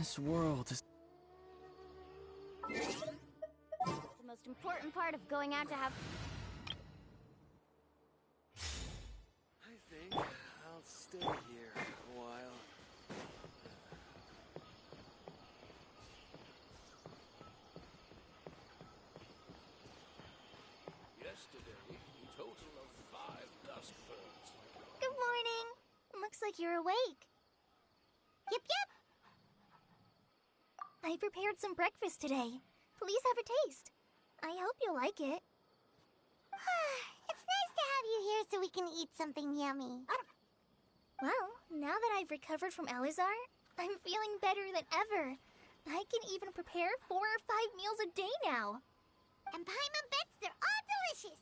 This world is... The most important part of going out to have... I think I'll stay here a while. Yesterday, a total of 5 dusk birds. Good morning. Looks like you're awake. Yep, yep. I prepared some breakfast today. Please have a taste. I hope you'll like it. It's nice to have you here so we can eat something yummy. Well, now that I've recovered from Elazar, I'm feeling better than ever. I can even prepare 4 or 5 meals a day now. And Paimon bets they're all delicious.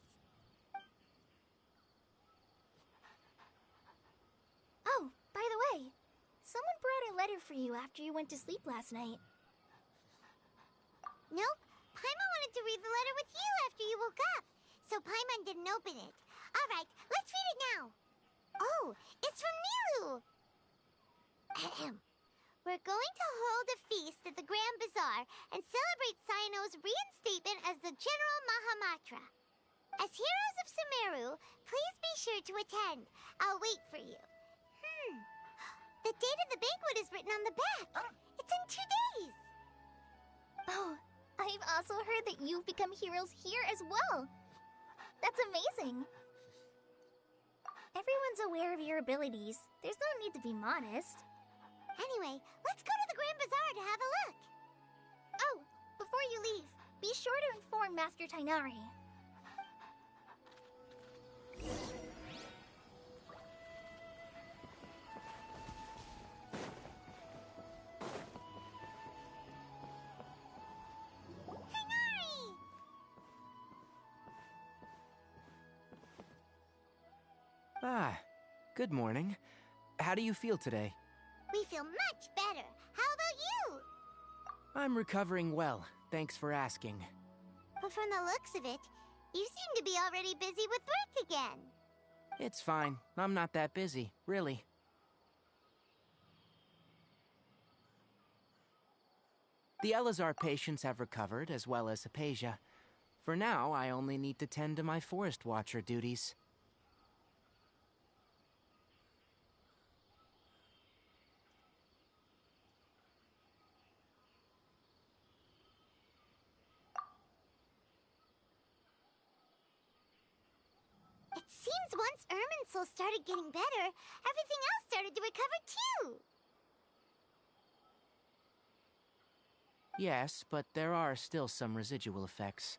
Oh, by the way, someone brought a letter for you after you went to sleep last night. Nope, Paimon wanted to read the letter with you after you woke up, so Paimon didn't open it. All right, let's read it now. Oh, it's from Nilu. Ahem. We're going to hold a feast at the Grand Bazaar and celebrate Sino's reinstatement as the General Mahamatra. As heroes of Sumeru, please be sure to attend. I'll wait for you. The date of the banquet is written on the back. It's in 2 days. Oh, I've also heard that you've become heroes here as well. That's amazing. Everyone's aware of your abilities. There's no need to be modest. Anyway, let's go to the Grand Bazaar to have a look. Oh, before you leave, be sure to inform Master Tainari. Tainari! Ah, good morning. How do you feel today? We feel much better. How about you? I'm recovering well, thanks for asking. But from the looks of it, you seem to be already busy with work again. It's fine. I'm not that busy, really. The Elazar patients have recovered, as well as Hypatia. For now, I only need to tend to my Forest Watcher duties. It seems once Irminsul started getting better, everything else started to recover too. Yes, but there are still some residual effects.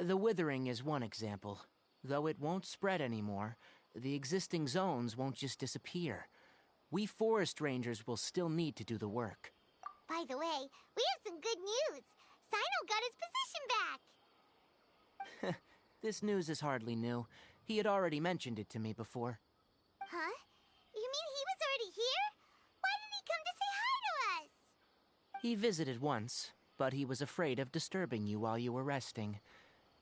The withering is one example. Though it won't spread anymore, the existing zones won't just disappear. We forest rangers will still need to do the work. By the way, we have some good news. Sino got his position back. This news is hardly new. He had already mentioned it to me before. Huh? You mean he was already here? Why didn't he come to say hi to us? He visited once, but he was afraid of disturbing you while you were resting.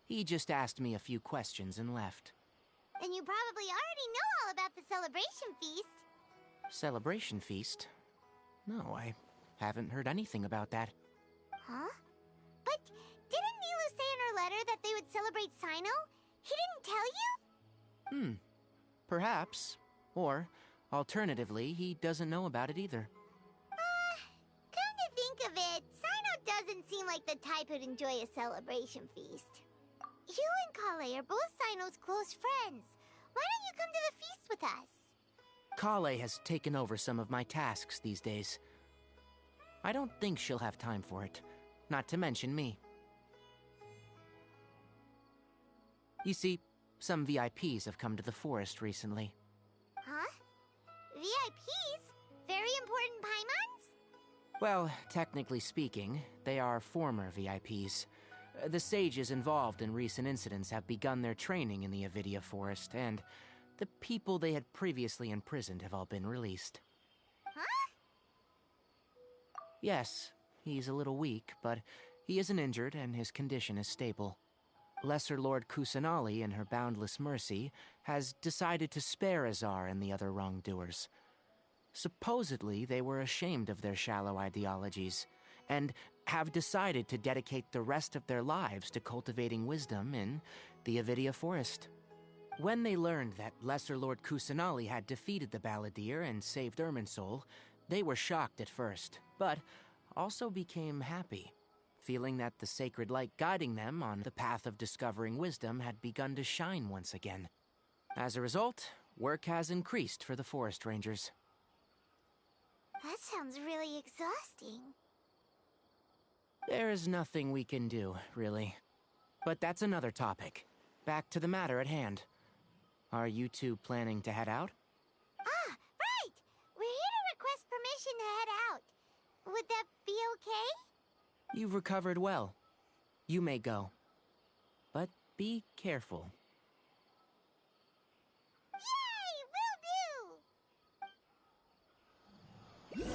He just asked me a few questions and left. Then you probably already know all about the celebration feast. Celebration feast? No, I haven't heard anything about that. Huh? But didn't Nilu say in her letter that they would celebrate Sino? He didn't tell you? Perhaps. Or, alternatively, he doesn't know about it either. Come to think of it, Sino doesn't seem like the type who'd enjoy a celebration feast. You and Kale are both Sino's close friends. Why don't you come to the feast with us? Kale has taken over some of my tasks these days. I don't think she'll have time for it, not to mention me. You see, some VIPs have come to the forest recently. Huh? VIPs? Very important Paimons? Well, technically speaking, they are former VIPs. The sages involved in recent incidents have begun their training in the Avidia Forest, and the people they had previously imprisoned have all been released. Huh? Yes, he's a little weak, but he isn't injured and his condition is stable. Lesser Lord Kusanali, in her boundless mercy, has decided to spare Azar and the other wrongdoers. Supposedly, they were ashamed of their shallow ideologies, and have decided to dedicate the rest of their lives to cultivating wisdom in the Avidia Forest. When they learned that Lesser Lord Kusanali had defeated the Balladeer and saved Irminsul, they were shocked at first, but also became happy, feeling that the sacred light guiding them on the path of discovering wisdom had begun to shine once again. As a result, work has increased for the Forest Rangers. That sounds really exhausting. There is nothing we can do, really. But that's another topic. Back to the matter at hand. Are you two planning to head out? Ah, right! We're here to request permission to head out. Would that be okay? You've recovered well. You may go. But be careful. Yay! Will do!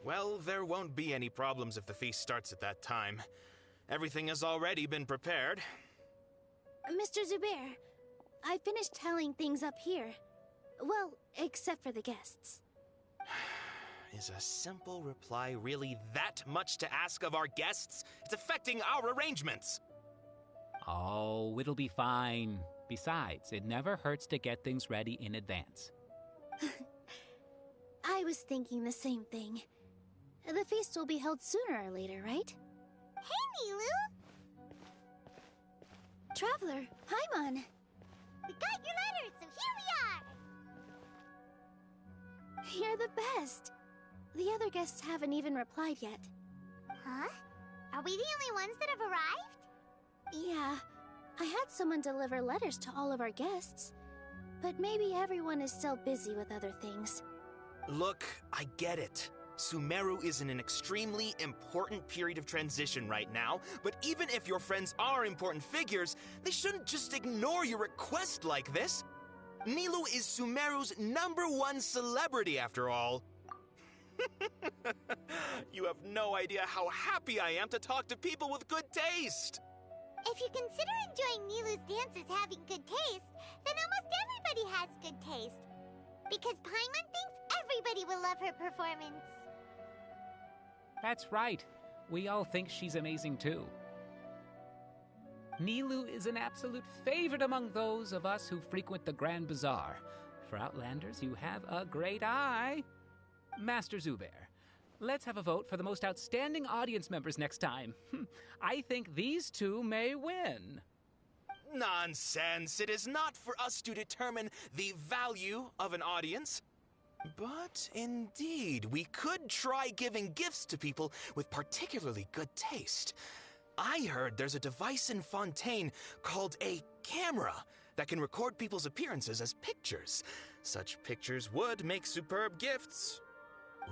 Well, there won't be any problems if the feast starts at that time. Everything has already been prepared. Mr. Zubair, I finished tallying things up here. Well, except for the guests. Is a simple reply really that much to ask of our guests? It's affecting our arrangements. Oh, it'll be fine. Besides, it never hurts to get things ready in advance. I was thinking the same thing. The feast will be held sooner or later, right? Hey, Milu! Traveler, Paimon! We got your letter, so here we are! You're the best! The other guests haven't even replied yet. Huh? Are we the only ones that have arrived? Yeah, I had someone deliver letters to all of our guests. But maybe everyone is still busy with other things. Look, I get it. Sumeru is in an extremely important period of transition right now, but even if your friends are important figures, they shouldn't just ignore your request like this. Nilu is Sumeru's #1 celebrity, after all. You have no idea how happy I am to talk to people with good taste. If you consider enjoying Nilu's dances having good taste, then almost everybody has good taste. Because Paimon thinks everybody will love her performance. That's right. We all think she's amazing too. Nilu is an absolute favorite among those of us who frequent the Grand Bazaar. For Outlanders, you have a great eye. Master Zubair, let's have a vote for the most outstanding audience members next time. I think these two may win. Nonsense. It is not for us to determine the value of an audience. But indeed, we could try giving gifts to people with particularly good taste. I heard there's a device in Fontaine called a camera that can record people's appearances as pictures. Such pictures would make superb gifts.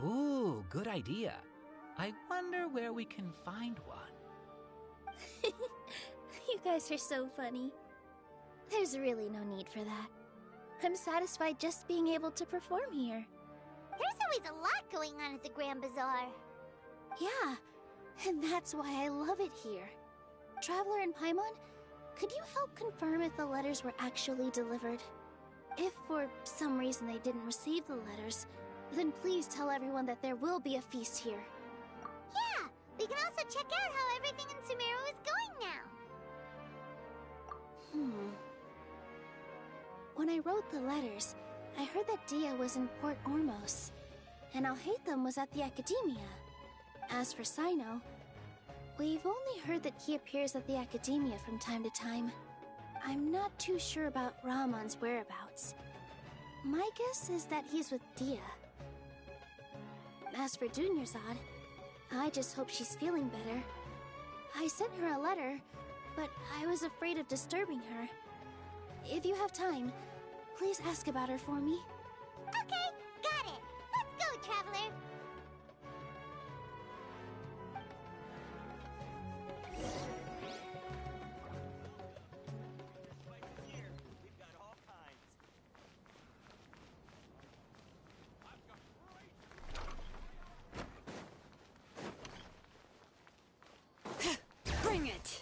Ooh, good idea. I wonder where we can find one. You guys are so funny. There's really no need for that. I'm satisfied just being able to perform here. There's always a lot going on at the Grand Bazaar. Yeah, and that's why I love it here. Traveler and Paimon, could you help confirm if the letters were actually delivered? If for some reason they didn't receive the letters, then please tell everyone that there will be a feast here. Yeah, we can also check out how everything in Sumeru is going now. When I wrote the letters, I heard that Dia was in Port Ormos, and Alhaitham was at the Academia. As for Sino, we've only heard that he appears at the Academia from time to time. I'm not too sure about Rahman's whereabouts. My guess is that he's with Dia. As for Dunyarzad, I just hope she's feeling better. I sent her a letter, but I was afraid of disturbing her. If you have time, please ask about her for me. Okay, got it. Let's go, Traveler. Bring it!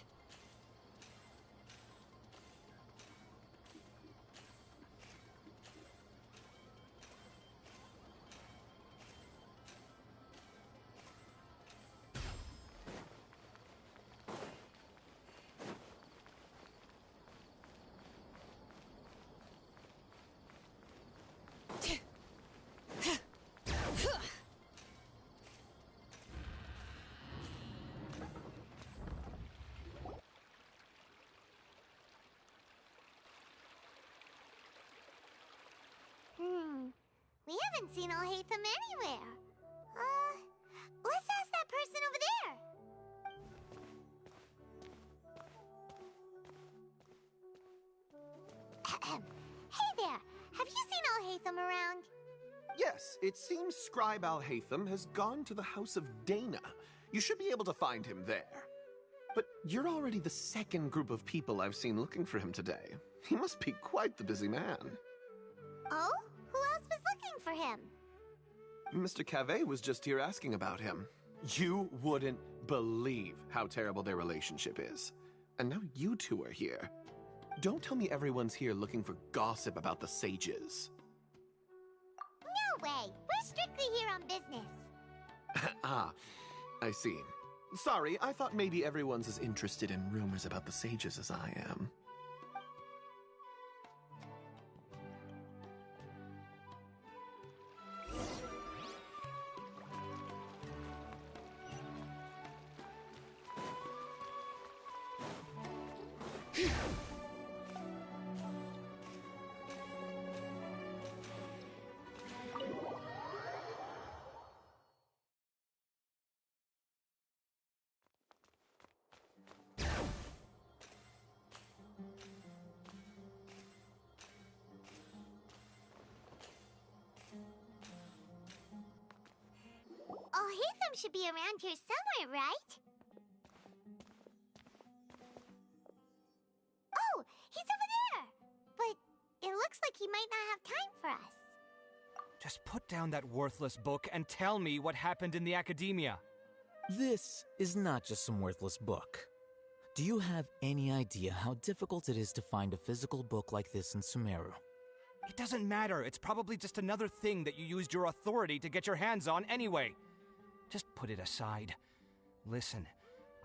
We haven't seen Alhaitham anywhere. Let's ask that person over there. Hey there, have you seen Alhaitham around? Yes, it seems Scribe Alhaitham has gone to the House of Dana. You should be able to find him there. But you're already the second group of people I've seen looking for him today. He must be quite the busy man. Oh? Who else was looking for him? Mr. Cavey was just here asking about him. You wouldn't believe how terrible their relationship is. And now you two are here. Don't tell me everyone's here looking for gossip about the sages. No way! We're strictly here on business. Ah, I see. Sorry, I thought maybe everyone's as interested in rumors about the sages as I am. Alhaitham should be around here somewhere, right? Oh, he's over there! But it looks like he might not have time for us. Just put down that worthless book and tell me what happened in the academia. This is not just some worthless book. Do you have any idea how difficult it is to find a physical book like this in Sumeru? It doesn't matter. It's probably just another thing that you used your authority to get your hands on anyway. Just put it aside. Listen,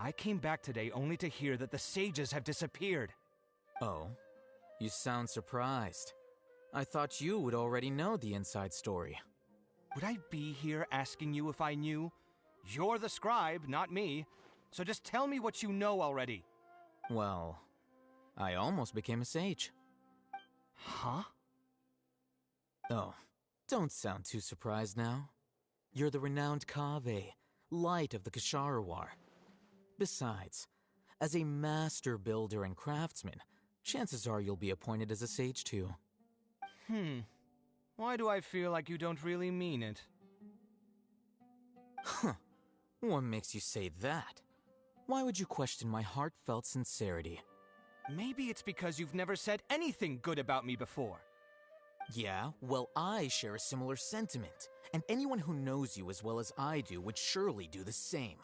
I came back today only to hear that the sages have disappeared. Oh, you sound surprised. I thought you would already know the inside story. Would I be here asking you if I knew? You're the scribe, not me. So just tell me what you know already. Well, I almost became a sage. Huh? Oh, don't sound too surprised now. You're the renowned Kaveh, light of the Ksharawar. Besides, as a master builder and craftsman, chances are you'll be appointed as a sage too. Why do I feel like you don't really mean it? Huh. What makes you say that? Why would you question my heartfelt sincerity? Maybe it's because you've never said anything good about me before. Yeah, well, I share a similar sentiment, and anyone who knows you as well as I do would surely do the same.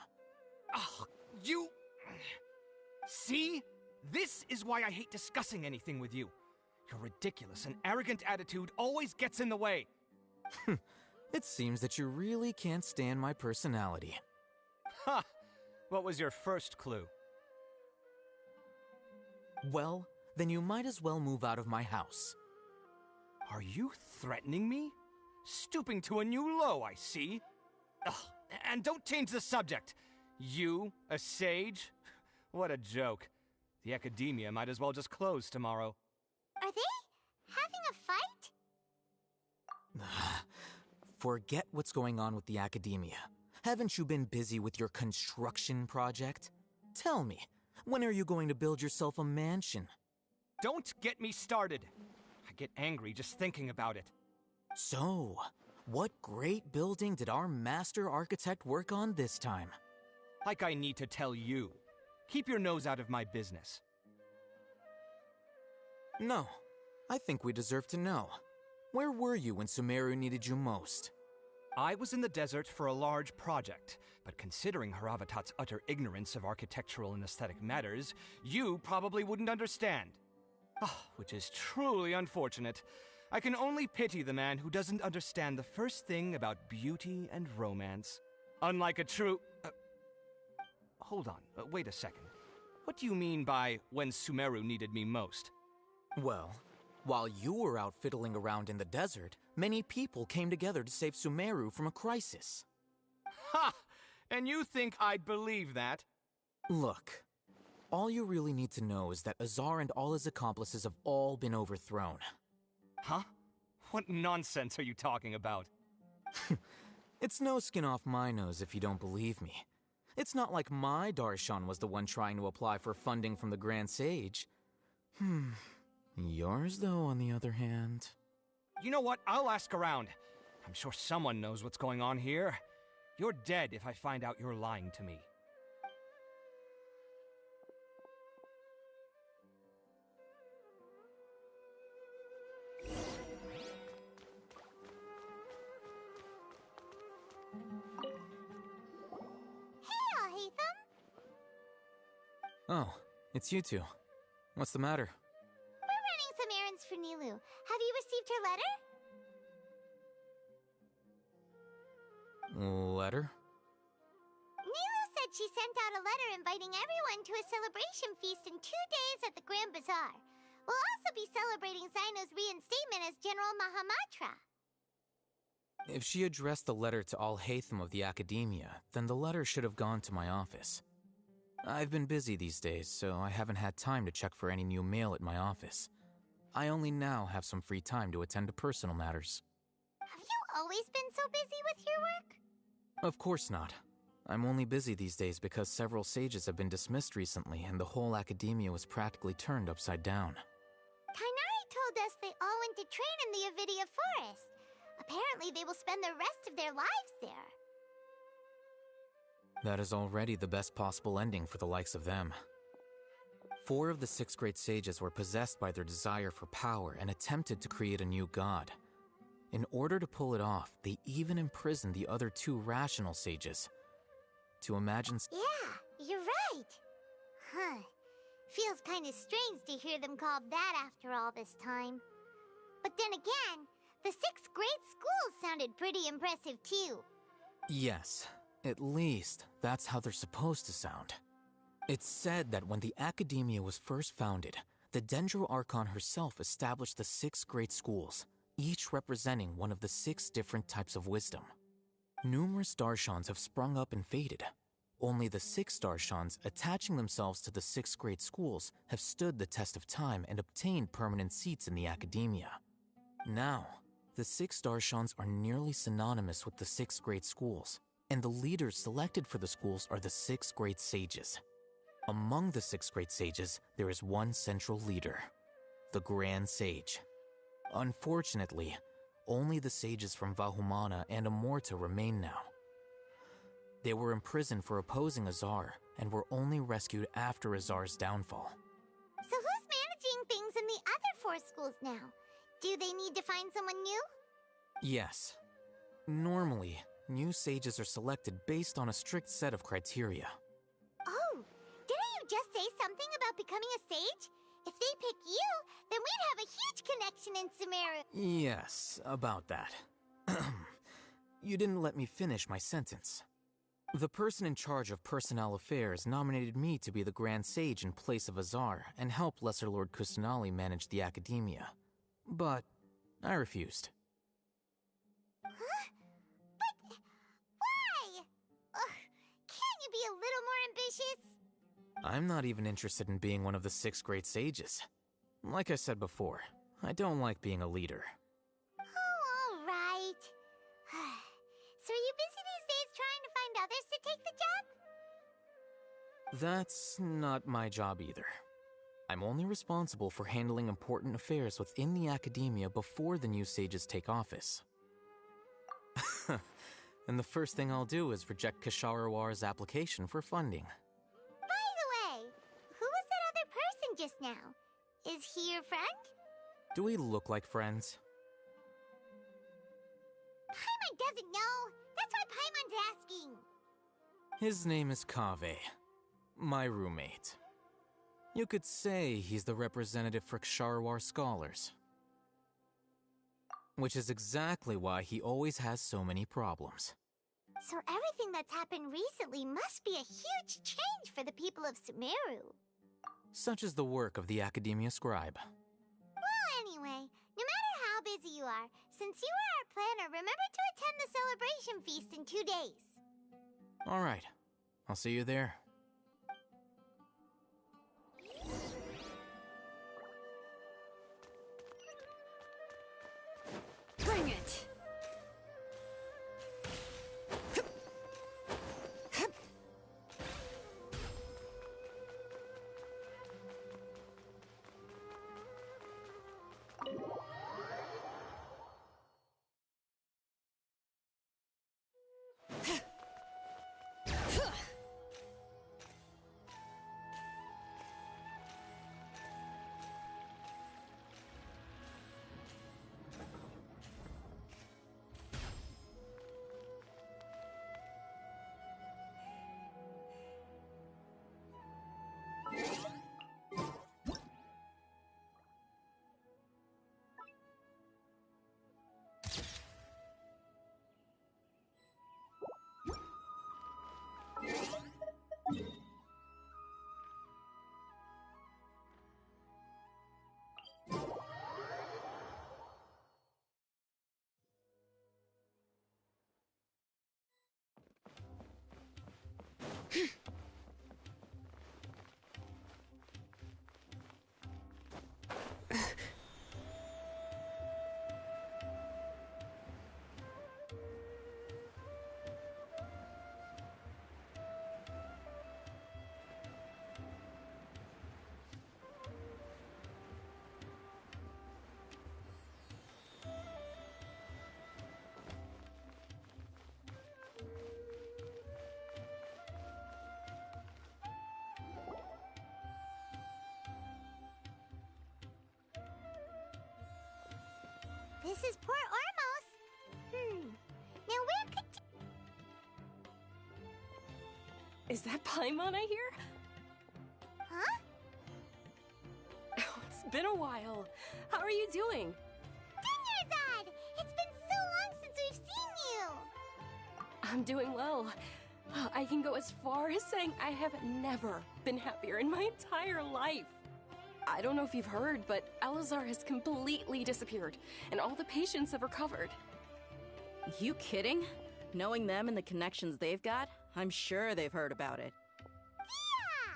Ugh, you... See? This is why I hate discussing anything with you. Your ridiculous and arrogant attitude always gets in the way. It seems that you really can't stand my personality. Ha! What was your first clue? Well, then you might as well move out of my house. Are you threatening me? Stooping to a new low, I see. Ugh, and don't change the subject. You, a sage? What a joke. The academia might as well just close tomorrow. Are they having a fight? Forget what's going on with the academia. Haven't you been busy with your construction project? Tell me, when are you going to build yourself a mansion? Don't get me started. I get angry just thinking about it. So, what great building did our master architect work on this time? Like I need to tell you. Keep your nose out of my business. No, I think we deserve to know. Where were you when Sumeru needed you most? I was in the desert for a large project, but considering Haravatat's utter ignorance of architectural and aesthetic matters, you probably wouldn't understand. Which is truly unfortunate. I can only pity the man who doesn't understand the first thing about beauty and romance. Unlike a true... hold on, wait a second. What do you mean by when Sumeru needed me most? Well, while you were out fiddling around in the desert, many people came together to save Sumeru from a crisis. Ha! And you think I'd believe that? Look, all you really need to know is that Azar and all his accomplices have all been overthrown. Huh? What nonsense are you talking about? It's no skin off my nose if you don't believe me. It's not like my Darshan was the one trying to apply for funding from the Grand Sage. Yours, though, on the other hand... You know what? I'll ask around. I'm sure someone knows what's going on here. You're dead if I find out you're lying to me. Hey, Alhaitham! Oh, it's you two. What's the matter? We're running some errands for Nilu. Have you received her letter? Letter? Nilu said she sent out a letter inviting everyone to a celebration feast in 2 days at the Grand Bazaar. We'll also be celebrating Zaino's reinstatement as General Mahamatra. If she addressed the letter to Alhaitham of the Academia, then the letter should have gone to my office. I've been busy these days, so I haven't had time to check for any new mail at my office. I only now have some free time to attend to personal matters. Have you always been so busy with your work? Of course not. I'm only busy these days because several sages have been dismissed recently and the whole academia was practically turned upside down. Kainari told us they all went to train in the Avidia Forest. Apparently they will spend the rest of their lives there. That is already the best possible ending for the likes of them. 4 of the 6 great sages were possessed by their desire for power and attempted to create a new god. In order to pull it off, they even imprisoned the other 2 rational sages. To imagine... Yeah, you're right. Huh. Feels kind of strange to hear them called that after all this time. But then again, the 6 great schools sounded pretty impressive too. Yes, at least that's how they're supposed to sound. It's said that when the Academia was first founded, the Dendro Archon herself established the 6 great schools, each representing one of the 6 different types of wisdom. Numerous Darshans have sprung up and faded. Only the 6 Darshans attaching themselves to the 6 great schools have stood the test of time and obtained permanent seats in the Academia. Now, the 6 Darshans are nearly synonymous with the 6 great schools, and the leaders selected for the schools are the 6 great sages. Among the 6 great sages, there is one central leader, the Grand Sage. Unfortunately, only the sages from Vahumana and Amorta remain now. They were imprisoned for opposing Azar and were only rescued after Azar's downfall. So who's managing things in the other 4 schools now? Do they need to find someone new? Yes. Normally, new sages are selected based on a strict set of criteria. Oh, didn't you just say something about becoming a sage? If they pick you, then we'd have a huge connection in Sumeru. Yes, about that. You didn't let me finish my sentence. The person in charge of personnel affairs nominated me to be the Grand Sage in place of Azar and help Lesser Lord Kustanali manage the Academia. But I refused. Huh? But why? Ugh, can't you be a little more ambitious? I'm not even interested in being one of the 6 great sages. Like I said before, I don't like being a leader. Oh, all right. So are you busy these days trying to find others to take the job? That's not my job either. I'm only responsible for handling important affairs within the Academia before the new sages take office. And the first thing I'll do is reject Kasharawar's application for funding. By the way, who was that other person just now? Is he your friend? Do we look like friends? Paimon doesn't know. That's why Paimon's asking. His name is Kaveh, my roommate. You could say he's the representative for Ksharawar scholars. Which is exactly why he always has so many problems. So everything that's happened recently must be a huge change for the people of Sumeru. Such is the work of the Academia Scribe. Well, anyway, no matter how busy you are, since you are our planner, remember to attend the celebration feast in 2 days. All right, I'll see you there. Bring it! This is Port Ormos. Now where could... Is that Paimon I hear? Huh? Oh, it's been a while. How are you doing? Dunyarzad! It's been so long since we've seen you! I'm doing well. I can go as far as saying I have never been happier in my entire life. I don't know if you've heard, but Alizar has completely disappeared, and all the patients have recovered. You kidding? Knowing them and the connections they've got, I'm sure they've heard about it. Yeah!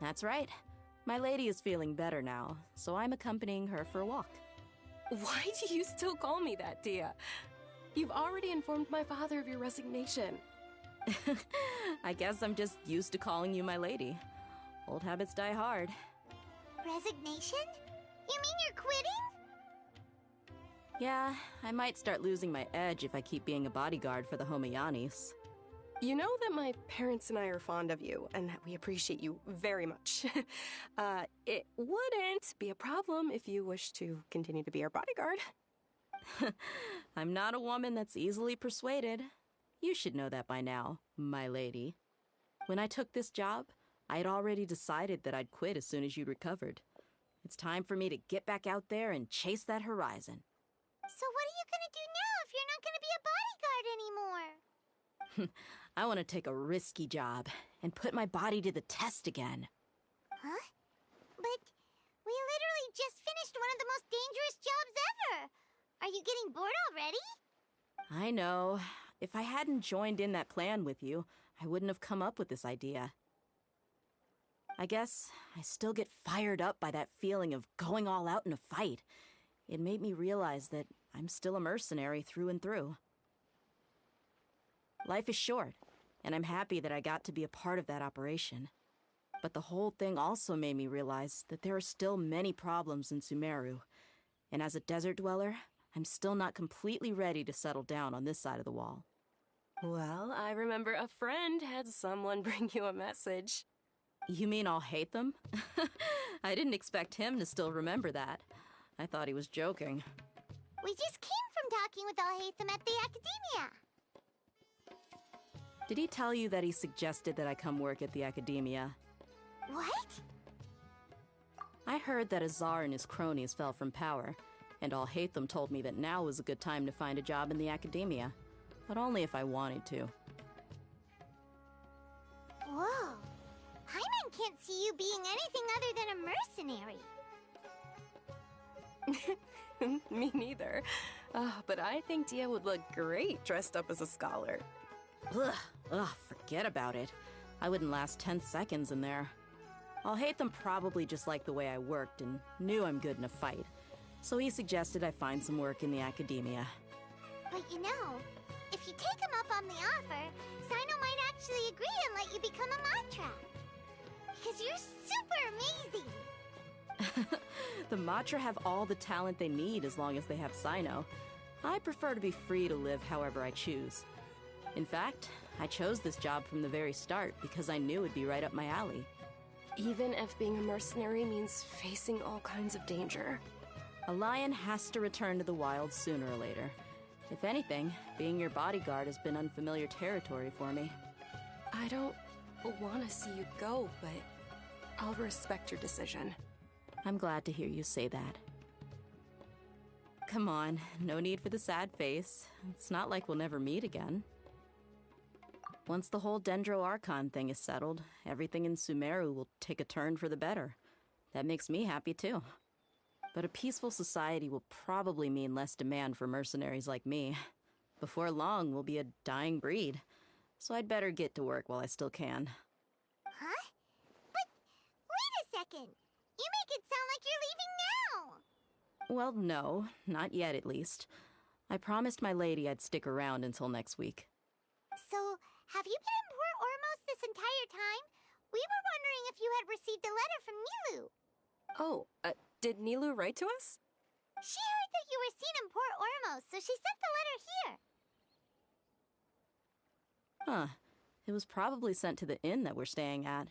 That's right. My lady is feeling better now, so I'm accompanying her for a walk. Why do you still call me that, Dia? You've already informed my father of your resignation. I guess I'm just used to calling you my lady. Old habits die hard. Resignation? You mean you're quitting? Yeah, I might start losing my edge if I keep being a bodyguard for the Homayanis. You know that my parents and I are fond of you, and that we appreciate you very much. It wouldn't be a problem if you wish to continue to be our bodyguard. I'm not a woman that's easily persuaded. You should know that by now, my lady. When I took this job, I had already decided that I'd quit as soon as you'd recovered. It's time for me to get back out there and chase that horizon. So what are you gonna do now if you're not gonna be a bodyguard anymore? I want to take a risky job and put my body to the test again. Huh? But we literally just finished one of the most dangerous jobs ever! Are you getting bored already? I know. If I hadn't joined in that plan with you, I wouldn't have come up with this idea. I guess I still get fired up by that feeling of going all out in a fight. It made me realize that I'm still a mercenary through and through. Life is short, and I'm happy that I got to be a part of that operation. But the whole thing also made me realize that there are still many problems in Sumeru, and as a desert dweller, I'm still not completely ready to settle down on this side of the wall. Well, I remember a friend had someone bring you a message. You mean I'll hate them? I didn't expect him to still remember that. I thought he was joking. We just came from talking with Alhaitham at the Academia. Did he tell you that he suggested that I come work at the Academia? What? I heard that Azar and his cronies fell from power, and Alhaitham told me that now was a good time to find a job in the Academia, but only if I wanted to. Whoa. Paimon can't see you being anything other than a mercenary. Me neither. But I think Dia would look great dressed up as a scholar. Ugh, forget about it. I wouldn't last 10 seconds in there. Alhaitham probably just liked the way I worked and knew I'm good in a fight, so he suggested I find some work in the Academia. But you know, if you take him up on the offer, Sino might actually agree and let you become a Matra. Because you're super amazing! The Matra have all the talent they need as long as they have Sino. I prefer to be free to live however I choose. In fact, I chose this job from the very start because I knew it'd be right up my alley. Even if being a mercenary means facing all kinds of danger. A lion has to return to the wild sooner or later. If anything, being your bodyguard has been unfamiliar territory for me. I don't want to see you go, but I'll respect your decision. I'm glad to hear you say that. Come on, no need for the sad face. It's not like we'll never meet again. Once the whole Dendro Archon thing is settled, everything in Sumeru will take a turn for the better. That makes me happy too. But a peaceful society will probably mean less demand for mercenaries like me. Before long, we'll be a dying breed. So I'd better get to work while I still can. Huh? But wait a second! You make it sound like you're leaving now! Well, no, not yet at least. I promised my lady I'd stick around until next week. So, have you been in Port Ormos this entire time? We were wondering if you had received a letter from Nilu. Oh, did Nilu write to us? She heard that you were seen in Port Ormos, so she sent the letter here. Huh. It was probably sent to the inn that we're staying at.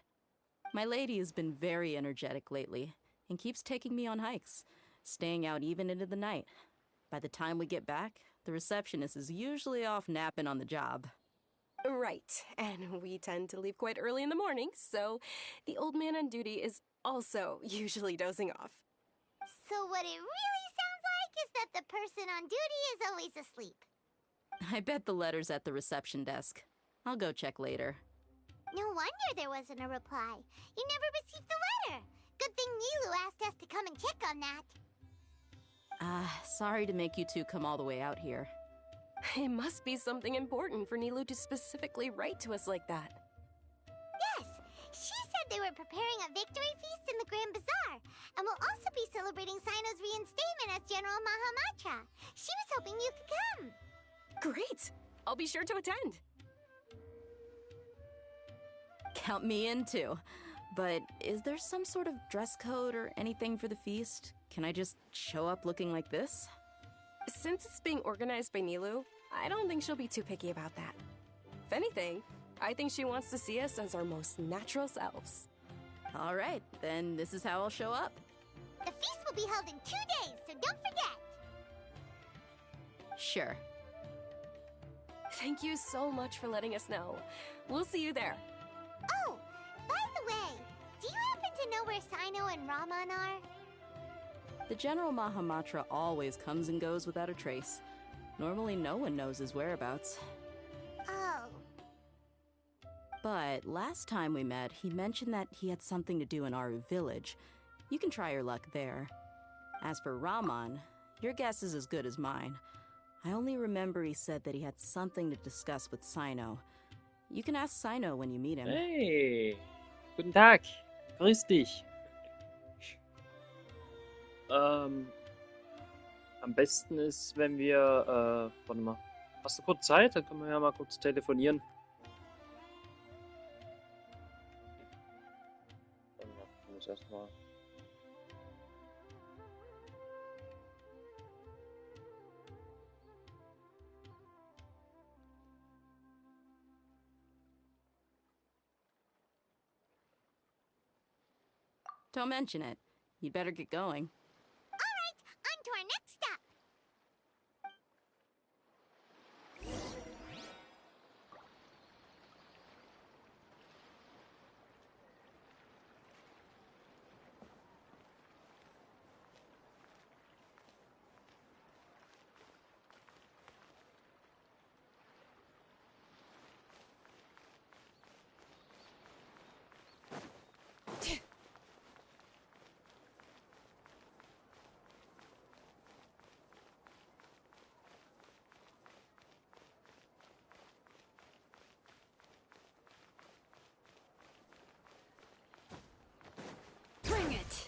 My lady has been very energetic lately and keeps taking me on hikes, staying out even into the night. By the time we get back, the receptionist is usually off napping on the job. Right, and we tend to leave quite early in the morning, so the old man on duty is also usually dozing off. So what it really sounds like is that the person on duty is always asleep. I bet the letter's at the reception desk. I'll go check later. No wonder there wasn't a reply. You never received the letter. Good thing Nilu asked us to come and check on that. Sorry to make you two come all the way out here. It must be something important for Nilu to specifically write to us like that. Yes, she said they were preparing a victory feast in the Grand Bazaar, and will also be celebrating Sino's reinstatement as General Mahamatra. She was hoping you could come. Great! I'll be sure to attend. Count me in too. But is there some sort of dress code or anything for the feast? Can I just show up looking like this? Since it's being organized by Nilu, I don't think she'll be too picky about that. If anything, I think she wants to see us as our most natural selves. All right, then this is how I'll show up. The feast will be held in 2 days, so don't forget. Sure. Thank you so much for letting us know. We'll see you there. Oh, by the way, do you happen to know where Sino and Raman are? The General Mahamatra always comes and goes without a trace. Normally no one knows his whereabouts. Oh. But last time we met, he mentioned that he had something to do in our village. You can try your luck there. As for Raman, your guess is as good as mine. I only remember he said that he had something to discuss with Sino. You can ask Sino when you meet him. Hey, guten Tag, grüß dich. Am besten ist, wenn wir, warte mal, hast du kurz Zeit? Dann können wir ja mal kurz telefonieren. Ich muss erstmal. Don't mention it. You'd better get going. All right, on to our next stop. Bring it!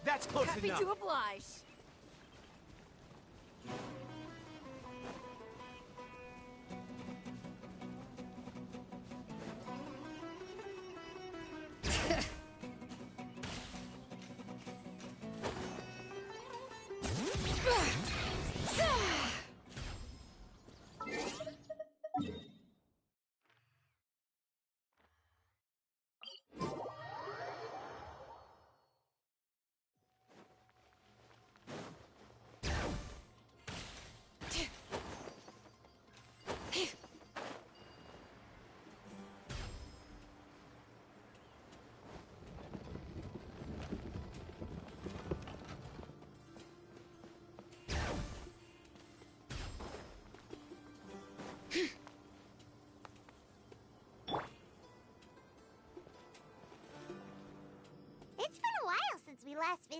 That's close Happy enough. to oblige.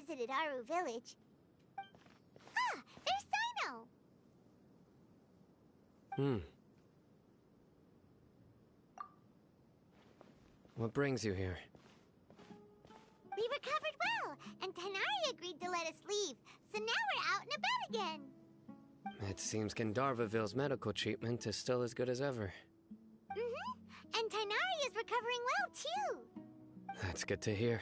visited Aru village. Ah, there's Sino! What brings you here? We recovered well, and Tanari agreed to let us leave, so now we're out and about again. It seems Gandharvaville's medical treatment is still as good as ever. And Tanari is recovering well, too. That's good to hear.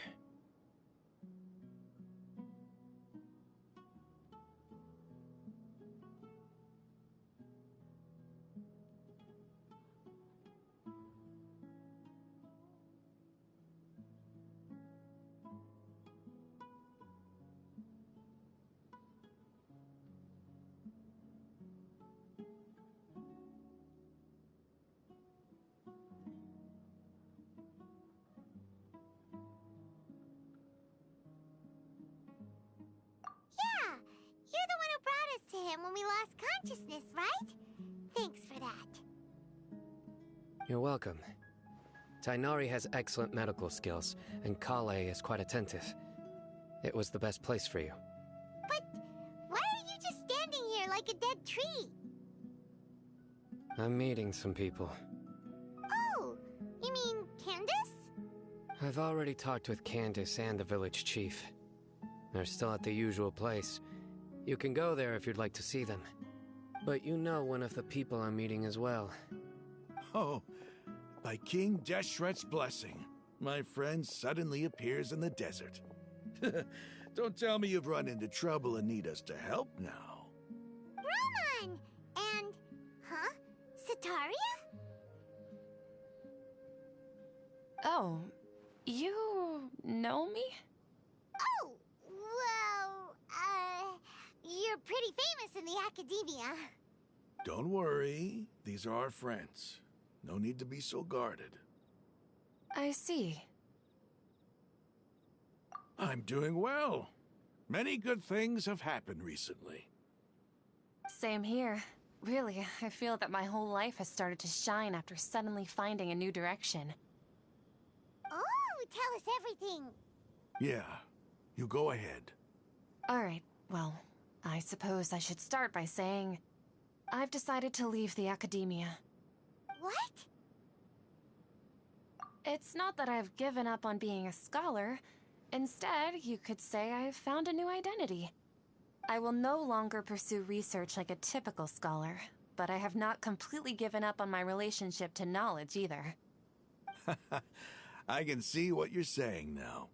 Yeah, you're the one who brought us to him when we lost consciousness, right? Thanks for that. You're welcome. Tainari has excellent medical skills, and Kale is quite attentive. It was the best place for you. But why are you just standing here like a dead tree? I'm meeting some people. Oh, you mean Candace? I've already talked with Candace and the village chief. They're still at the usual place. You can go there if you'd like to see them. But you know one of the people I'm meeting as well. Oh, by King Deshret's blessing, my friend suddenly appears in the desert. Don't tell me you've run into trouble and need us to help now. Roman! And, huh? Sataria? Oh, you know me? Oh, well, you're pretty famous in the academia. Don't worry, these are our friends. No need to be so guarded. I see. I'm doing well. Many good things have happened recently. Same here. Really, I feel that my whole life has started to shine after suddenly finding a new direction. Oh, tell us everything. Yeah, you go ahead. Alright, well, I suppose I should start by saying I've decided to leave the academia. What? It's not that I've given up on being a scholar. Instead, you could say I've found a new identity. I will no longer pursue research like a typical scholar, but I have not completely given up on my relationship to knowledge either. I can see what you're saying now.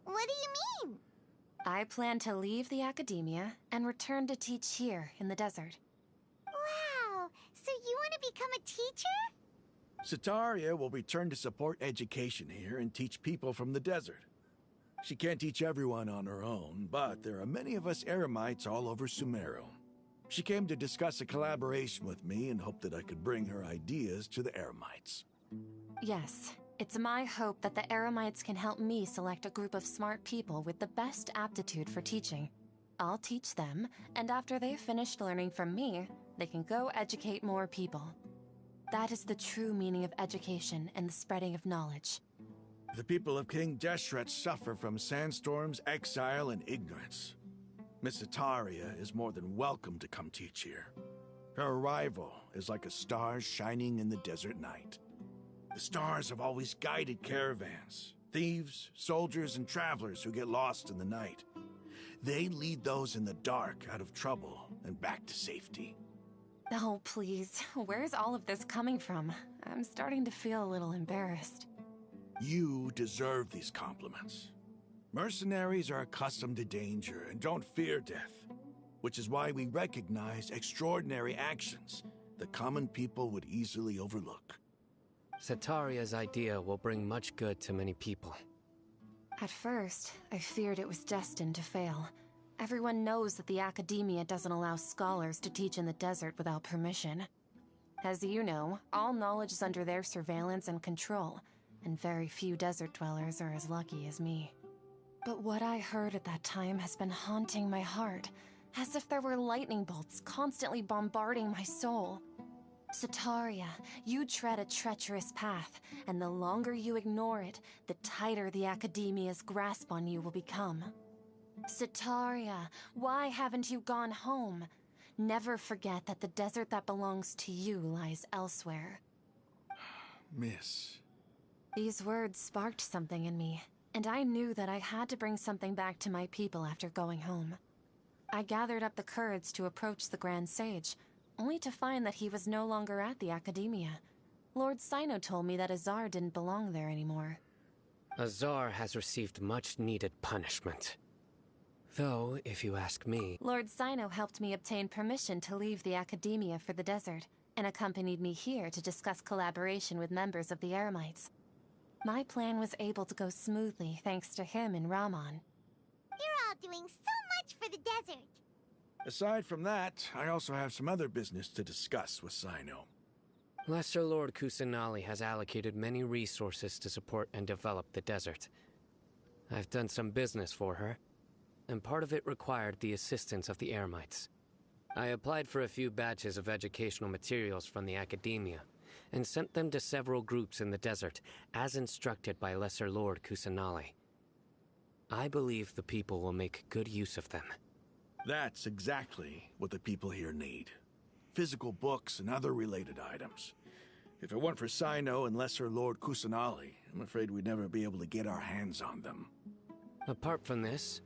What do you mean? I plan to leave the academia and return to teach here in the desert. Wow, so you want to become a teacher? Sataria will return to support education here and teach people from the desert. She can't teach everyone on her own, but there are many of us Eremites all over Sumeru. She came to discuss a collaboration with me and hoped that I could bring her ideas to the Eremites. Yes, it's my hope that the Eremites can help me select a group of smart people with the best aptitude for teaching. I'll teach them, and after they've finished learning from me, they can go educate more people. That is the true meaning of education and the spreading of knowledge. The people of King Deshret suffer from sandstorms, exile, and ignorance. Miss Sataria is more than welcome to come teach here. Her arrival is like a star shining in the desert night. The stars have always guided caravans, thieves, soldiers, and travelers who get lost in the night. They lead those in the dark out of trouble and back to safety. Oh, please. Where's all of this coming from? I'm starting to feel a little embarrassed. You deserve these compliments. Mercenaries are accustomed to danger and don't fear death, which is why we recognize extraordinary actions that common people would easily overlook. Sataria's idea will bring much good to many people. At first, I feared it was destined to fail. Everyone knows that the academia doesn't allow scholars to teach in the desert without permission. As you know, all knowledge is under their surveillance and control, and very few desert dwellers are as lucky as me. But what I heard at that time has been haunting my heart, as if there were lightning bolts constantly bombarding my soul. Sataria, you tread a treacherous path, and the longer you ignore it, the tighter the Academia's grasp on you will become. Sataria, why haven't you gone home? Never forget that the desert that belongs to you lies elsewhere. Miss. These words sparked something in me, and I knew that I had to bring something back to my people after going home. I gathered up the courage to approach the Grand Sage, only to find that he was no longer at the Academia. Lord Sino told me that Azar didn't belong there anymore. Azar has received much-needed punishment. Though, if you ask me... Lord Sino helped me obtain permission to leave the Academia for the desert, and accompanied me here to discuss collaboration with members of the Eremites. My plan was able to go smoothly thanks to him and Rahman. You're all doing so much for the desert. Aside from that, I also have some other business to discuss with Sino. Lesser Lord Kusanali has allocated many resources to support and develop the desert. I've done some business for her, and part of it required the assistance of the Eremites. I applied for a few batches of educational materials from the Academia, and sent them to several groups in the desert, as instructed by Lesser Lord Kusanali. I believe the people will make good use of them. That's exactly what the people here need. Physical books and other related items. If it weren't for Sino and Lesser Lord Kusanali, I'm afraid we'd never be able to get our hands on them. Apart from this,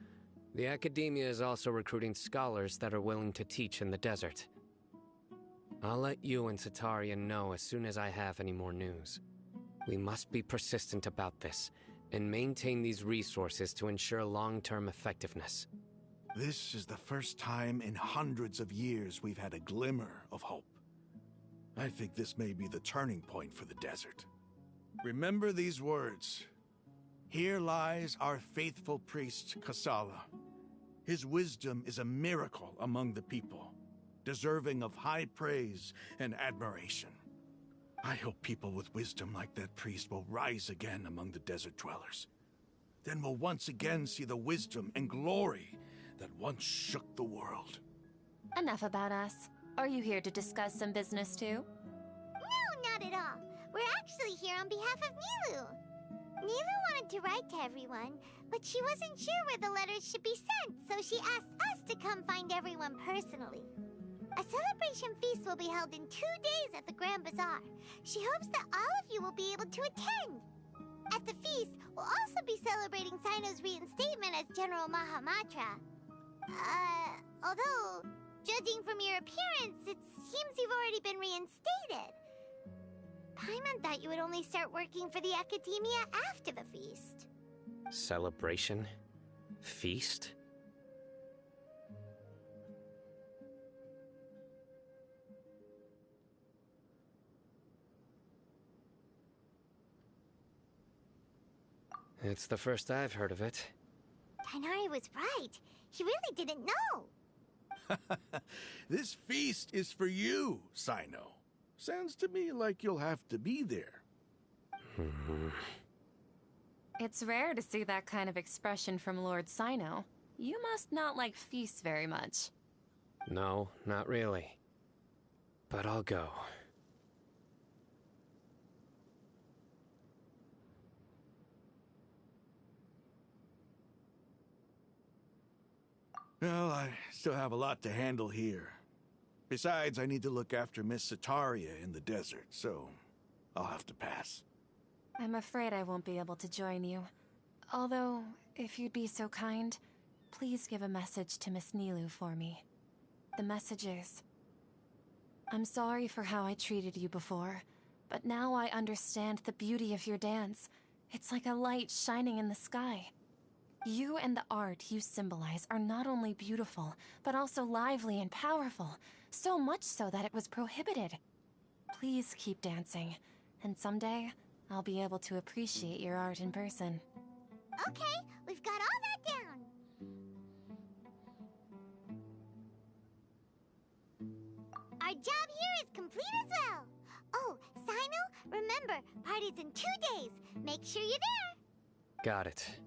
the Academia is also recruiting scholars that are willing to teach in the desert. I'll let you and Sataria know as soon as I have any more news. We must be persistent about this, and maintain these resources to ensure long-term effectiveness. This is the first time in hundreds of years we've had a glimmer of hope. I think this may be the turning point for the desert. Remember these words. Here lies our faithful priest, Kasala. His wisdom is a miracle among the people, deserving of high praise and admiration. I hope people with wisdom like that priest will rise again among the desert dwellers. Then we'll once again see the wisdom and glory that once shook the world. Enough about us. Are you here to discuss some business too? No, not at all. We're actually here on behalf of Nilu. Nilu wanted to write to everyone, but she wasn't sure where the letters should be sent, so she asked us to come find everyone personally. A celebration feast will be held in 2 days at the Grand Bazaar. She hopes that all of you will be able to attend. At the feast, we'll also be celebrating Sino's reinstatement as General Mahamatra. Although, judging from your appearance, it seems you've already been reinstated. Paimon thought you would only start working for the Academia after the feast. Celebration? Feast? It's the first I've heard of it. Tighnari was right. He really didn't know. This feast is for you, Sino. Sounds to me like you'll have to be there. It's rare to see that kind of expression from Lord Sino. You must not like feasts very much. No, not really. But I'll go. Well, I still have a lot to handle here. Besides, I need to look after Miss Sataria in the desert, so I'll have to pass. I'm afraid I won't be able to join you. Although, if you'd be so kind, please give a message to Miss Nilu for me. The message is, I'm sorry for how I treated you before, but now I understand the beauty of your dance. It's like a light shining in the sky. You and the art you symbolize are not only beautiful, but also lively and powerful, so much so that it was prohibited. Please keep dancing, and someday, I'll be able to appreciate your art in person. Okay, we've got all that down. Our job here is complete as well. Oh, Sino, remember, party's in 2 days. Make sure you're there. Got it.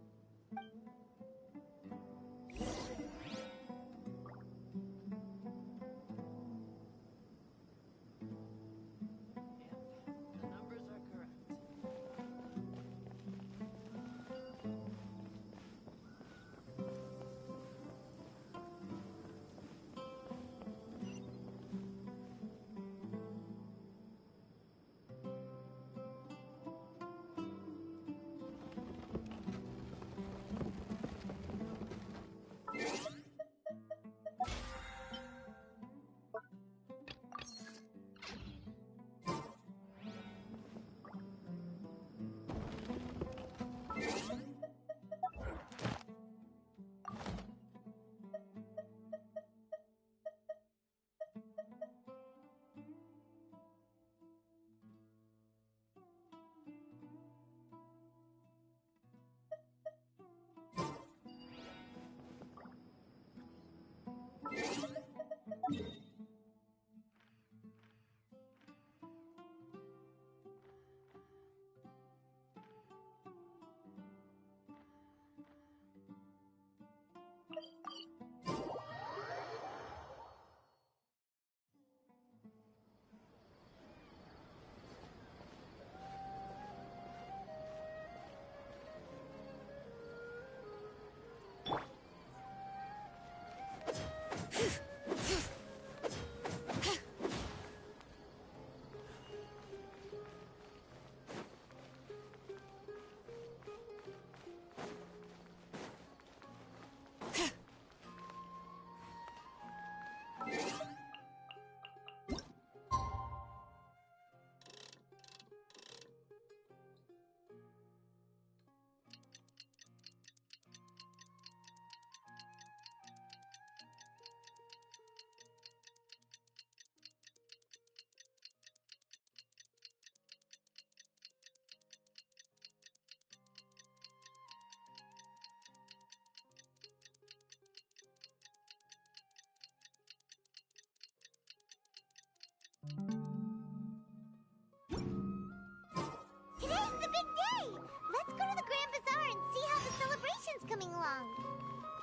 Today's the big day! Let's go to the Grand Bazaar and see how the celebration's coming along.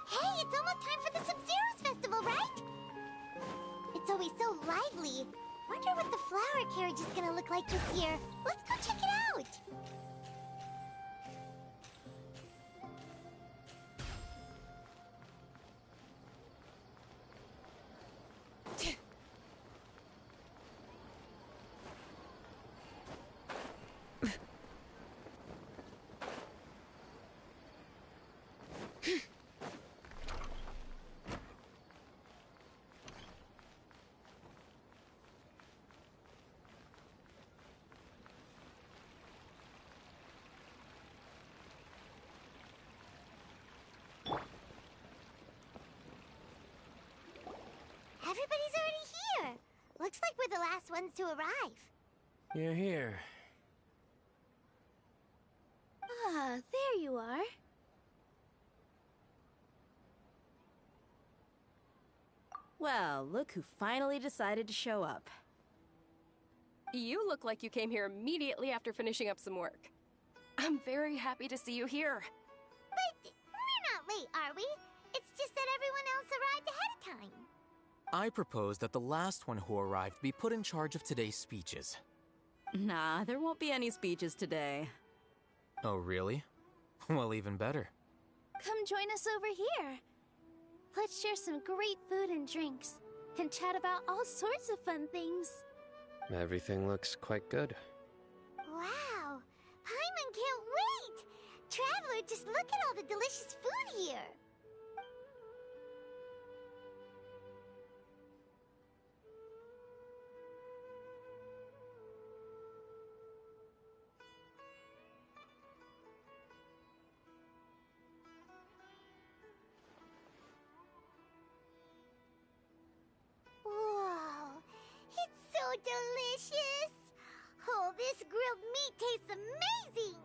Hey, it's almost time for the Sub-Zero's festival, right? It's always so lively. Wonder what the flower carriage is gonna look like this year. Let's go check it out! Everybody's already here. Looks like we're the last ones to arrive. You're here. Ah, there you are. Well, look who finally decided to show up. You look like you came here immediately after finishing up some work. I'm very happy to see you here. But we're not late, are we? It's just that everyone else arrived ahead of time. I propose that the last one who arrived be put in charge of today's speeches. Nah, there won't be any speeches today. Oh, really? Well, even better. Come join us over here. Let's share some great food and drinks, and chat about all sorts of fun things. Everything looks quite good. Wow! Paimon can't wait! Traveler, just look at all the delicious food here! Whoa! It's so delicious! Oh, this grilled meat tastes amazing!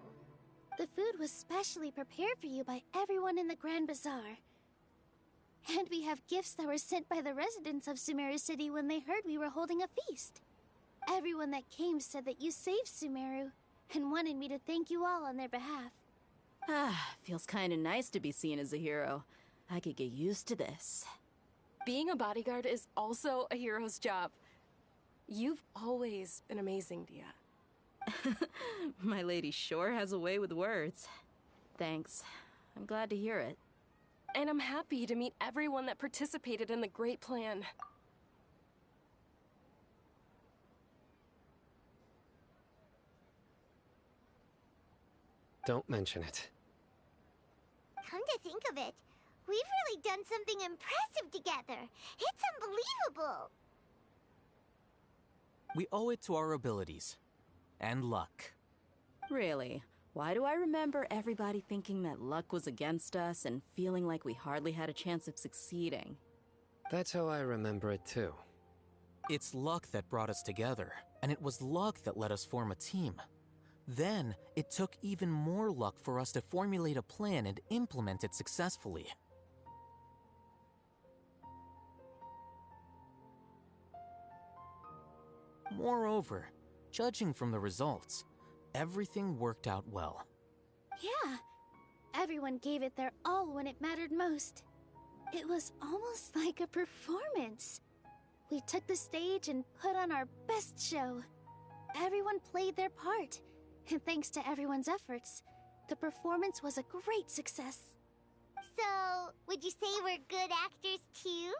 The food was specially prepared for you by everyone in the Grand Bazaar. And we have gifts that were sent by the residents of Sumeru City when they heard we were holding a feast. Everyone that came said that you saved Sumeru, and wanted me to thank you all on their behalf. Ah, feels kinda nice to be seen as a hero. I could get used to this. Being a bodyguard is also a hero's job. You've always been amazing, Dia. My lady sure has a way with words. Thanks. I'm glad to hear it. And I'm happy to meet everyone that participated in the great plan. Don't mention it. Come to think of it, we've really done something impressive together. It's unbelievable. We owe it to our abilities. And luck. Really? Why do I remember everybody thinking that luck was against us and feeling like we hardly had a chance of succeeding? That's how I remember it too. It's luck that brought us together, and it was luck that let us form a team. Then, it took even more luck for us to formulate a plan and implement it successfully. Moreover, judging from the results, everything worked out well. Yeah. Everyone gave it their all when it mattered most. It was almost like a performance. We took the stage and put on our best show. Everyone played their part, and thanks to everyone's efforts, the performance was a great success. So, would you say we're good actors too?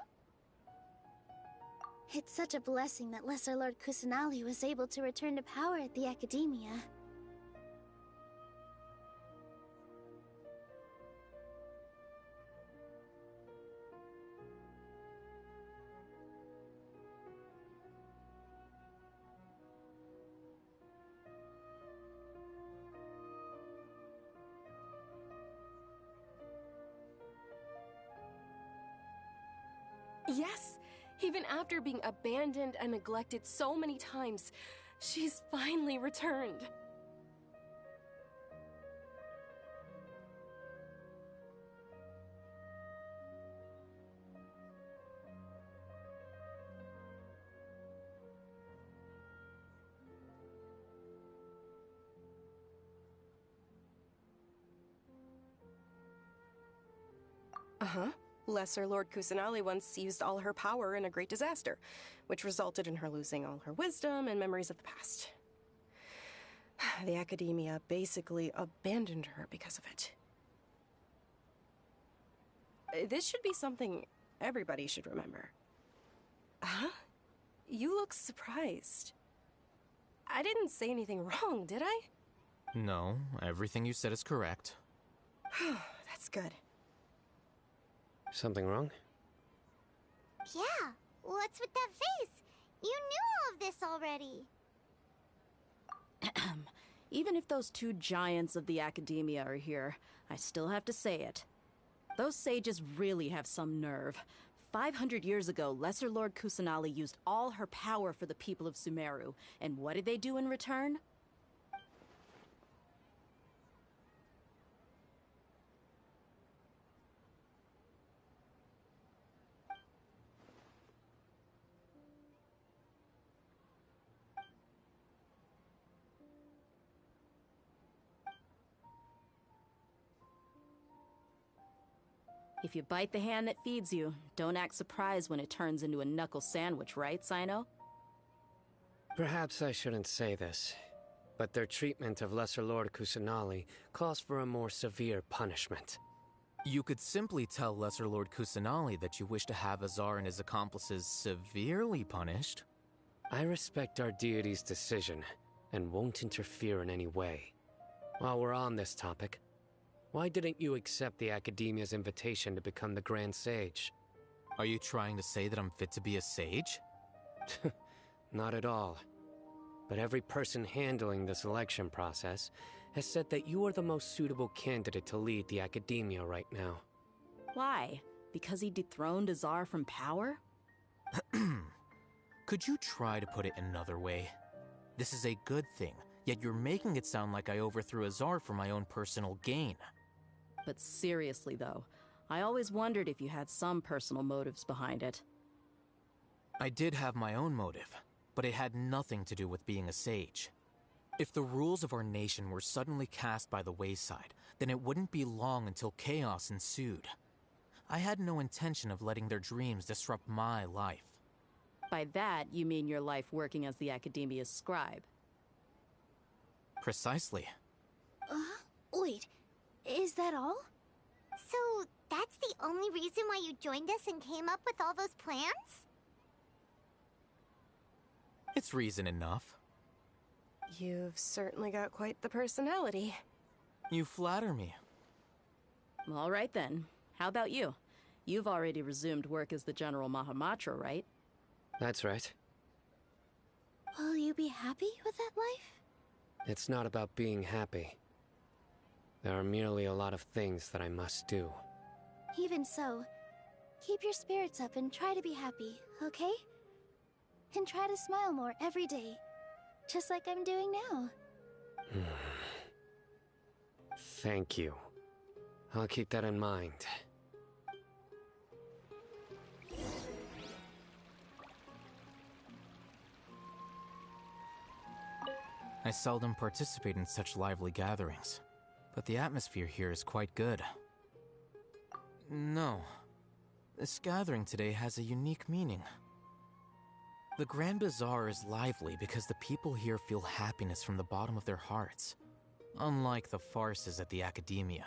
It's such a blessing that Lesser Lord Kusanali was able to return to power at the Academia. Yes, even after being abandoned and neglected so many times, she's finally returned. Uh-huh. Lesser Lord Kusanali once used all her power in a great disaster, which resulted in her losing all her wisdom and memories of the past. The Academia basically abandoned her because of it. This should be something everybody should remember. Huh? You look surprised. I didn't say anything wrong, did I? No, everything you said is correct. That's good. Something wrong? Yeah, what's with that face? You knew all of this already. Even if those two giants of the Academia are here, I still have to say it. Those sages really have some nerve. 500 years ago, Lesser Lord Kusanali used all her power for the people of Sumeru, and what did they do in return? If you bite the hand that feeds you, don't act surprised when it turns into a knuckle sandwich, right, Sino? Perhaps I shouldn't say this, but their treatment of Lesser Lord Kusanali calls for a more severe punishment. You could simply tell Lesser Lord Kusanali that you wish to have Azar and his accomplices severely punished. I respect our deity's decision, and won't interfere in any way. While we're on this topic, why didn't you accept the Academia's invitation to become the Grand Sage? Are you trying to say that I'm fit to be a sage? Not at all. But every person handling the selection process has said that you are the most suitable candidate to lead the Academia right now. Why? Because he dethroned Azar from power? Could you try to put it another way? This is a good thing, yet you're making it sound like I overthrew Azar for my own personal gain. But seriously, though, I always wondered if you had some personal motives behind it. I did have my own motive, but it had nothing to do with being a sage. If the rules of our nation were suddenly cast by the wayside, then it wouldn't be long until chaos ensued. I had no intention of letting their dreams disrupt my life. By that, you mean your life working as the Academia's scribe? Precisely. Wait, is that all? So, that's the only reason why you joined us and came up with all those plans? It's reason enough. You've certainly got quite the personality. You flatter me. All right then. How about you? You've already resumed work as the General Mahamatra, right? That's right. Will you be happy with that life? It's not about being happy. There are merely a lot of things that I must do. Even so, keep your spirits up and try to be happy, okay? And try to smile more every day, just like I'm doing now. Thank you. I'll keep that in mind. I seldom participate in such lively gatherings, but the atmosphere here is quite good. No. This gathering today has a unique meaning. The Grand Bazaar is lively because the people here feel happiness from the bottom of their hearts, unlike the farces at the Academia.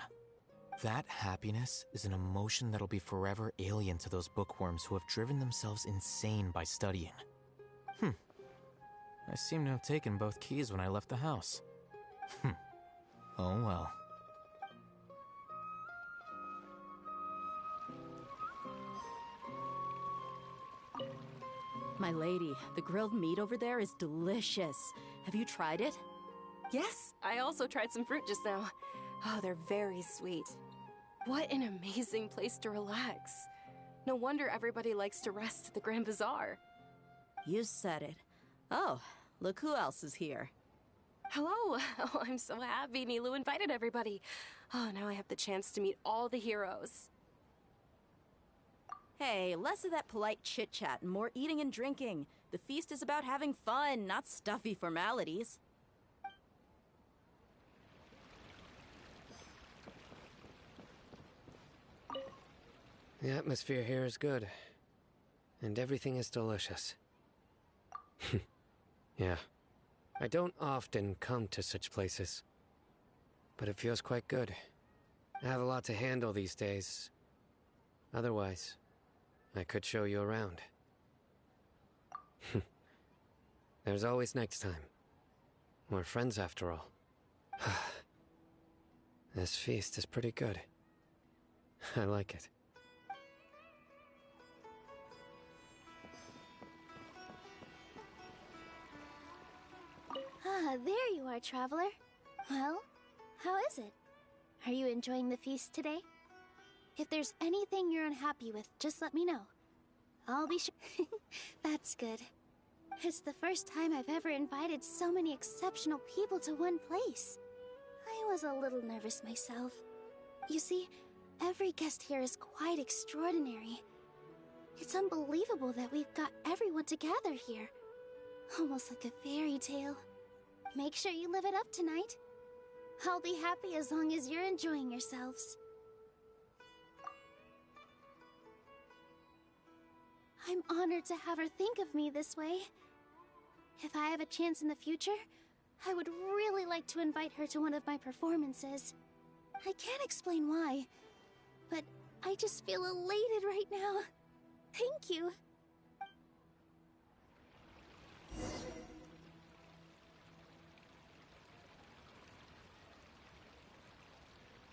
That happiness is an emotion that'll be forever alien to those bookworms who have driven themselves insane by studying. I seem to have taken both keys when I left the house. Oh well. My lady, the grilled meat over there is delicious. Have you tried it? Yes, I also tried some fruit just now. Oh, they're very sweet. What an amazing place to relax. No wonder everybody likes to rest at the Grand Bazaar. You said it. Oh, look who else is here. Hello! Oh, I'm so happy Nilou invited everybody. Oh, now I have the chance to meet all the heroes. Hey, less of that polite chit-chat and more eating and drinking. The feast is about having fun, not stuffy formalities. The atmosphere here is good, and everything is delicious. Yeah. I don't often come to such places, but it feels quite good. I have a lot to handle these days. Otherwise, I could show you around. There's always next time. We're friends after all. This feast is pretty good. I like it. Ah, there you are, traveler. Well, how is it? Are you enjoying the feast today? If there's anything you're unhappy with, just let me know. I'll be sure. That's good. It's the first time I've ever invited so many exceptional people to one place. I was a little nervous myself. You see, every guest here is quite extraordinary. It's unbelievable that we've got everyone together here. Almost like a fairy tale. Make sure you live it up tonight. I'll be happy as long as you're enjoying yourselves. I'm honored to have her think of me this way. If I have a chance in the future, I would really like to invite her to one of my performances. I can't explain why, but I just feel elated right now. Thank you.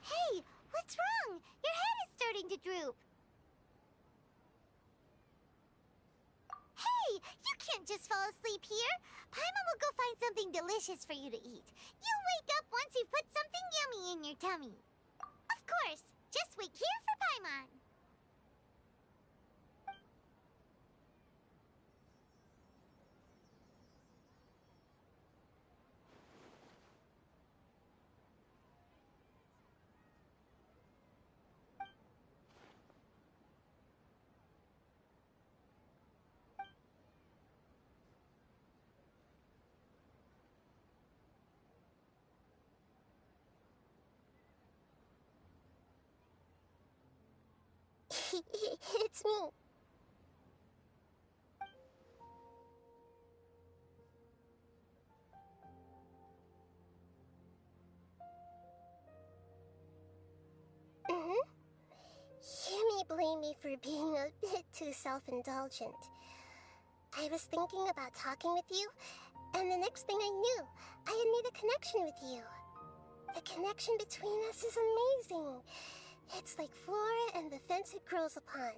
Hey, what's wrong? Your head is starting to droop. Hey, you can't just fall asleep here. Paimon will go find something delicious for you to eat. You'll wake up once you've put something yummy in your tummy. Of course, just wait here for Paimon. It's me. You may blame me for being a bit too self-indulgent. I was thinking about talking with you, and the next thing I knew, I had made a connection with you. The connection between us is amazing. It's like flora and the fence it grows upon.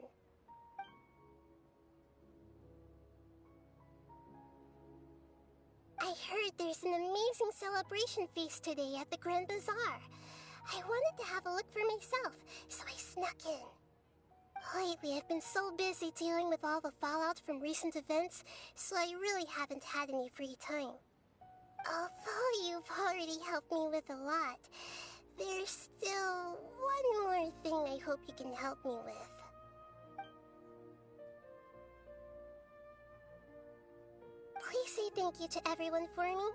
I heard there's an amazing celebration feast today at the Grand Bazaar. I wanted to have a look for myself, so I snuck in. Lately, I've been so busy dealing with all the fallout from recent events, so I really haven't had any free time. Although you've already helped me with a lot, there's still one more thing I hope you can help me with. Please say thank you to everyone for me.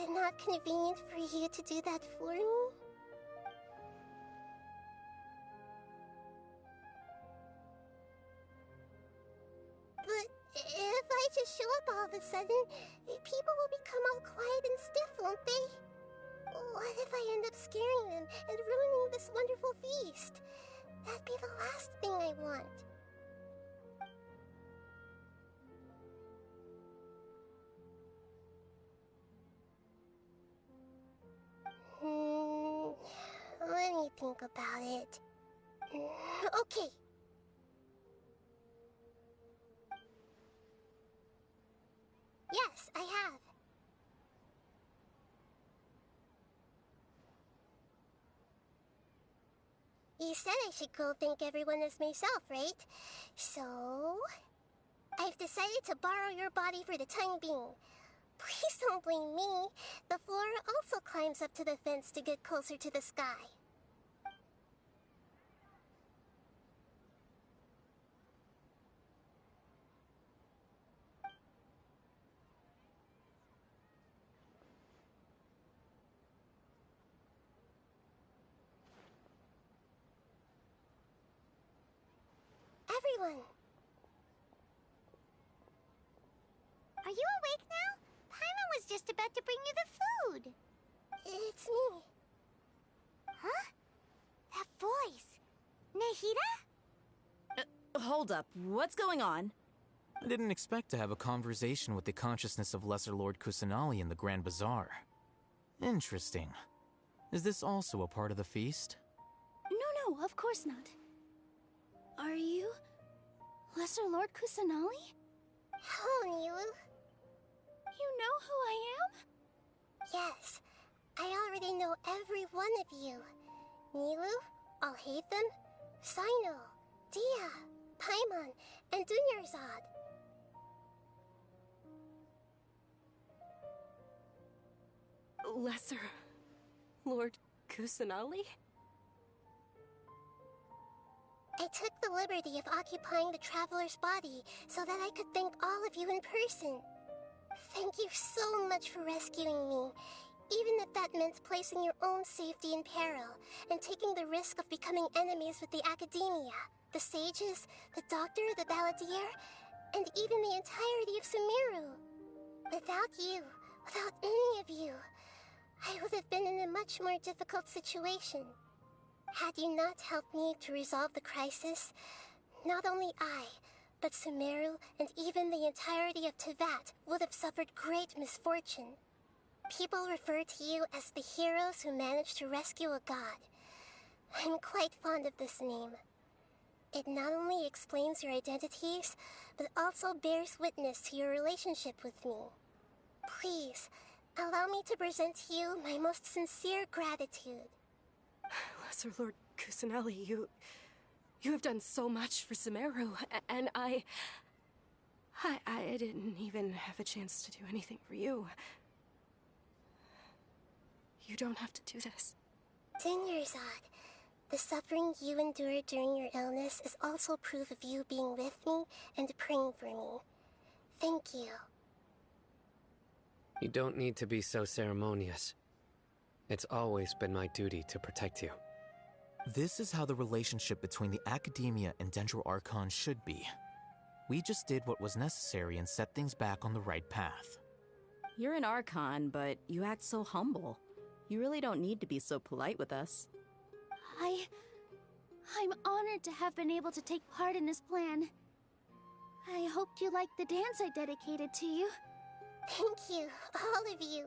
it not convenient for you to do that for me? But if I just show up all of a sudden, people will become all quiet and stiff, won't they? What if I end up scaring them and ruining this wonderful feast? That'd be the last thing I want. Let me think about it. Okay. Yes, I have. You said I should go thank everyone as myself, right? So, I've decided to borrow your body for the time being. Please don't blame me. The flora also climbs up to the fence to get closer to the sky. Everyone! Are you awake now? Paimon was just about to bring you the food. It's me. Huh? That voice. Nahida? Hold up. What's going on? I didn't expect to have a conversation with the consciousness of Lesser Lord Kusanali in the Grand Bazaar. Interesting. Is this also a part of the feast? No, of course not. Are you Lesser Lord Kusanali? Hello, Nilu. You know who I am? Yes, I already know every one of you. Nilu, Alhaitham, Sino, Dia, Paimon, and Dunyarzad. Lesser Lord Kusanali? I took the liberty of occupying the traveler's body so that I could thank all of you in person. Thank you so much for rescuing me, even if that meant placing your own safety in peril and taking the risk of becoming enemies with the Academia, the sages, the doctor, the balladeer, and even the entirety of Sumeru. Without you, without any of you, I would have been in a much more difficult situation. Had you not helped me to resolve the crisis, not only I, but Sumeru and even the entirety of Teyvat would have suffered great misfortune. People refer to you as the heroes who managed to rescue a god. I'm quite fond of this name. It not only explains your identities, but also bears witness to your relationship with me. Please, allow me to present to you my most sincere gratitude. Lesser Lord Kusanali, you have done so much for Sumeru, and I didn't even have a chance to do anything for you. You don't have to do this. Dunyarzad, the suffering you endured during your illness is also proof of you being with me and praying for me. Thank you. You don't need to be so ceremonious. It's always been my duty to protect you. This is how the relationship between the Academia and Dendro Archon should be. We just did what was necessary and set things back on the right path. You're an Archon, but you act so humble. You really don't need to be so polite with us. I'm honored to have been able to take part in his plan. I hoped you liked the dance I dedicated to you. Thank you, all of you.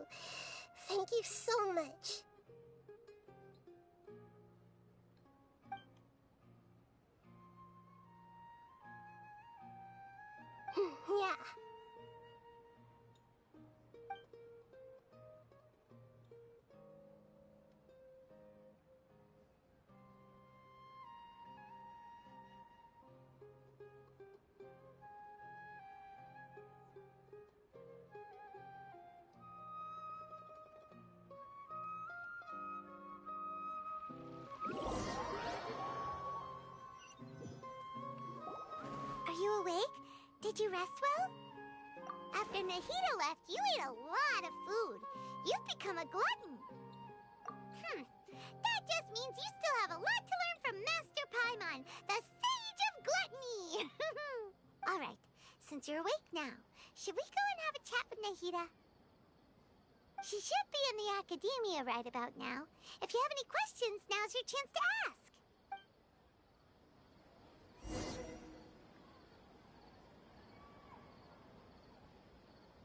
Thank you so much. Yeah. Are you awake? Did you rest well? After Nahida left, you ate a lot of food. You've become a glutton. That just means you still have a lot to learn from Master Paimon, the Sage of Gluttony. All right, since you're awake now, should we go and have a chat with Nahida? She should be in the academia right about now. If you have any questions, now's your chance to ask.